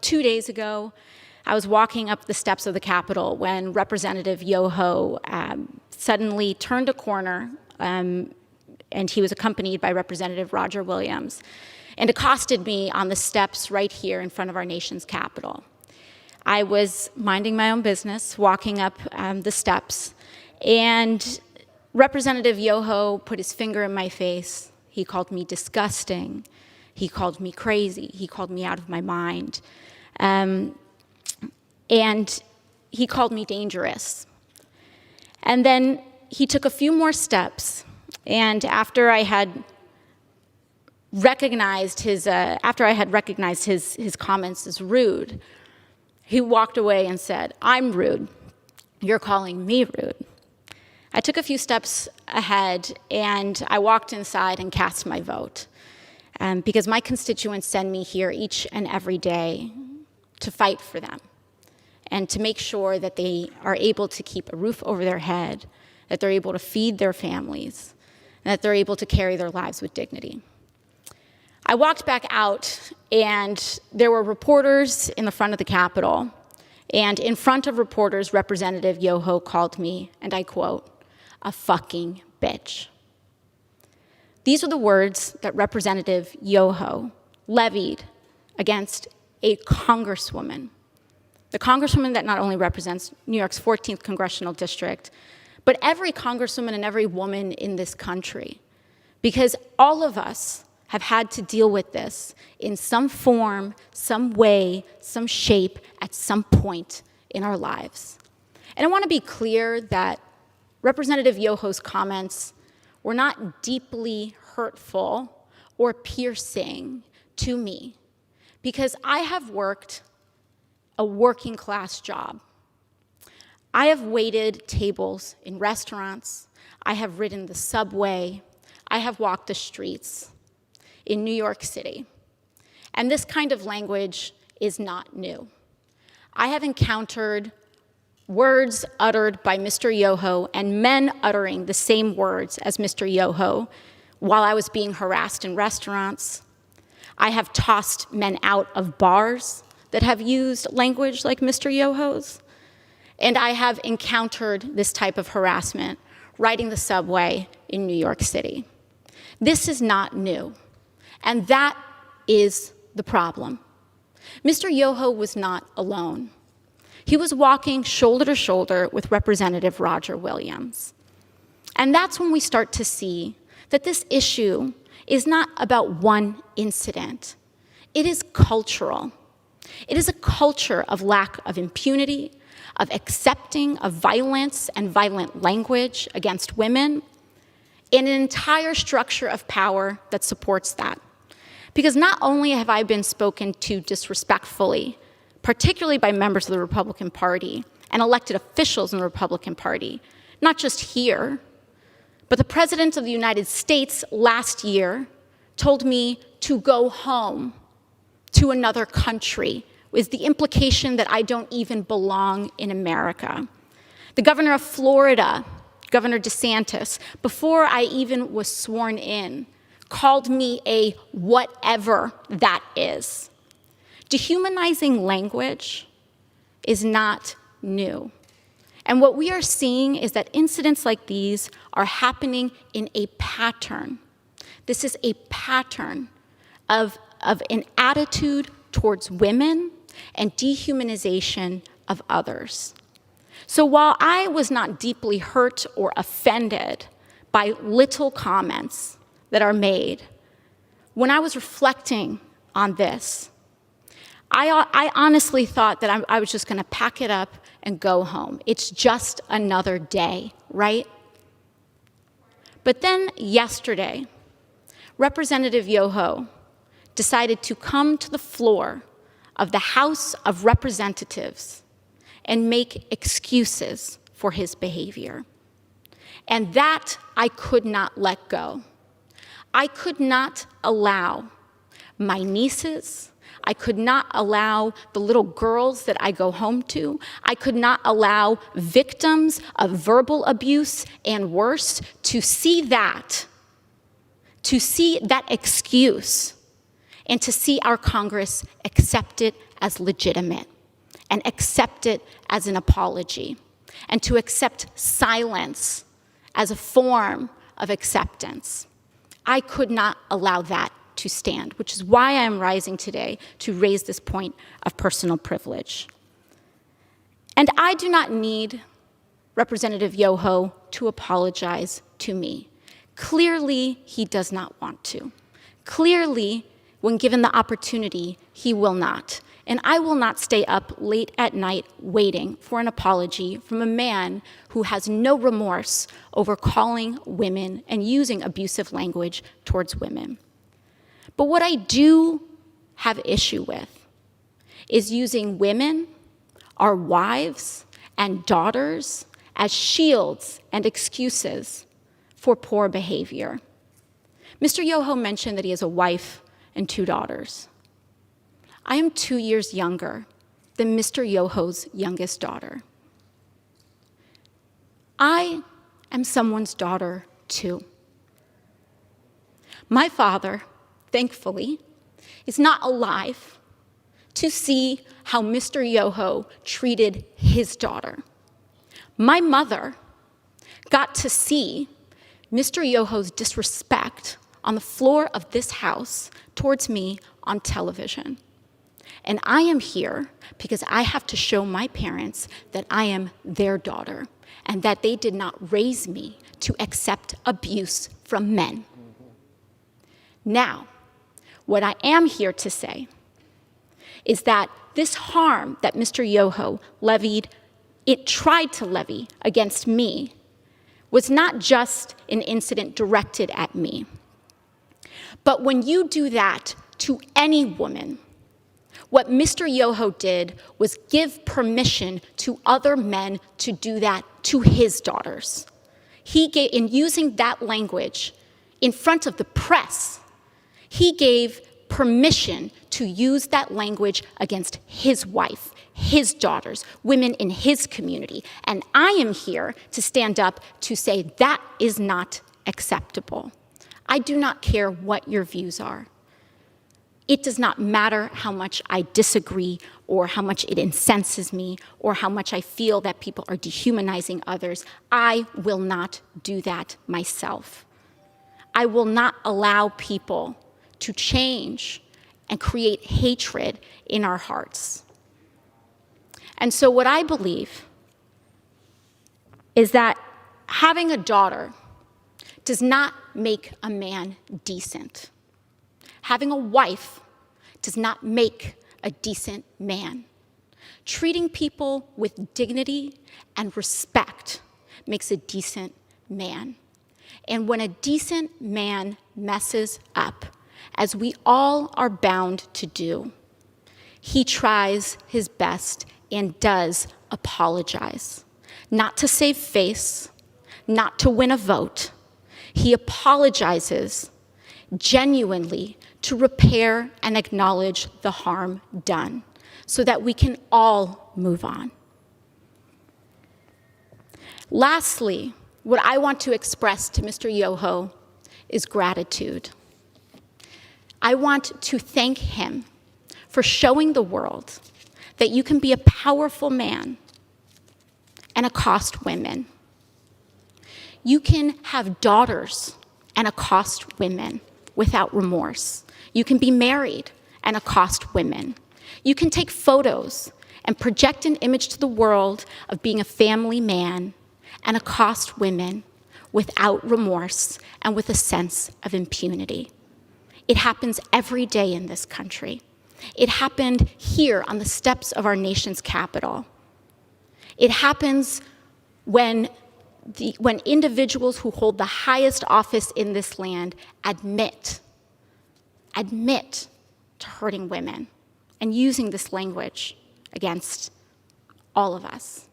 2 days ago, I was walking up the steps of the Capitol when Representative Yoho suddenly turned a corner, and he was accompanied by Representative Roger Williams, and accosted me on the steps right here in front of our nation's Capitol. I was minding my own business, walking up the steps, and Representative Yoho put his finger in my face. He called me disgusting. He called me crazy. He called me out of my mind. And he called me dangerous. And then he took a few more steps, and after I had recognized his comments as rude, he walked away and said, "I'm rude. You're calling me rude." I took a few steps ahead, and I walked inside and cast my vote, because my constituents send me here each and every day to fight for them and to make sure that they are able to keep a roof over their head, that they're able to feed their families, and that they're able to carry their lives with dignity. I walked back out, and there were reporters in the front of the Capitol, and in front of reporters, Representative Yoho called me, and I quote, "a fucking bitch." These are the words that Representative Yoho levied against a congresswoman, the congresswoman that not only represents New York's 14th congressional district, but every congresswoman and every woman in this country, because all of us have had to deal with this in some form, some way, some shape, at some point in our lives. And I want to be clear that Representative Yoho's comments were not deeply hurtful or piercing to me, because I have worked a working class job. I have waited tables in restaurants. I have ridden the subway. I have walked the streets in New York City. And this kind of language is not new. I have encountered words uttered by Mr. Yoho and men uttering the same words as Mr. Yoho while I was being harassed in restaurants. I have tossed men out of bars that have used language like Mr. Yoho's. And I have encountered this type of harassment riding the subway in New York City. This is not new. And that is the problem. Mr. Yoho was not alone. He was walking shoulder to shoulder with Representative Roger Williams. And that's when we start to see that this issue is not about one incident. It is cultural. It is a culture of lack of impunity, of accepting of violence and violent language against women, and an entire structure of power that supports that. Because not only have I been spoken to disrespectfully, particularly by members of the Republican Party and elected officials in the Republican Party, not just here, but the President of the United States last year told me to go home to another country, with the implication that I don't even belong in America. The governor of Florida, Governor DeSantis, before I even was sworn in, called me a whatever that is. Dehumanizing language is not new. And what we are seeing is that incidents like these are happening in a pattern. This is a pattern of an attitude towards women and dehumanization of others. So while I was not deeply hurt or offended by little comments that are made, when I was reflecting on this, I honestly thought that I was just going to pack it up and go home. It's just another day, right? But then yesterday, Representative Yoho decided to come to the floor of the House of Representatives and make excuses for his behavior. And that I could not let go. I could not allow my nieces, I could not allow the little girls that I go home to, I could not allow victims of verbal abuse and worse to see that excuse and to see our Congress accept it as legitimate and accept it as an apology, and to accept silence as a form of acceptance. I could not allow that to stand, which is why I am rising today to raise this point of personal privilege. And I do not need Representative Yoho to apologize to me. Clearly, he does not want to. Clearly, when given the opportunity, he will not. And I will not stay up late at night waiting for an apology from a man who has no remorse over calling women and using abusive language towards women. But what I do have issue with is using women, our wives and daughters, as shields and excuses for poor behavior. Mr. Yoho mentioned that he has a wife and 2 daughters. I am 2 years younger than Mr. Yoho's youngest daughter. I am someone's daughter too. My father, thankfully, is not alive to see how Mr. Yoho treated his daughter. My mother got to see Mr. Yoho's disrespect on the floor of this house towards me on television. And I am here because I have to show my parents that I am their daughter and that they did not raise me to accept abuse from men. Now, what I am here to say is that this harm that Mr. Yoho tried to levy against me was not just an incident directed at me. But when you do that to any woman, what Mr. Yoho did was give permission to other men to do that to his daughters. In using that language in front of the press, he gave permission to use that language against his wife, his daughters, women in his community. And I am here to stand up to say that is not acceptable. I do not care what your views are. It does not matter how much I disagree or how much it incenses me or how much I feel that people are dehumanizing others. I will not do that myself. I will not allow people to change and create hatred in our hearts. And so what I believe is that having a daughter does not make a man decent. Having a wife does not make a decent man. Treating people with dignity and respect makes a decent man. And when a decent man messes up, as we all are bound to do, he tries his best and does apologize. Not to save face, not to win a vote. He apologizes genuinely to repair and acknowledge the harm done so that we can all move on. Lastly, what I want to express to Mr. Yoho is gratitude. I want to thank him for showing the world that you can be a powerful man and accost women. You can have daughters and accost women without remorse. You can be married and accost women. You can take photos and project an image to the world of being a family man and accost women without remorse and with a sense of impunity. It happens every day in this country. It happened here on the steps of our nation's capital. It happens when individuals who hold the highest office in this land admit to hurting women and using this language against all of us.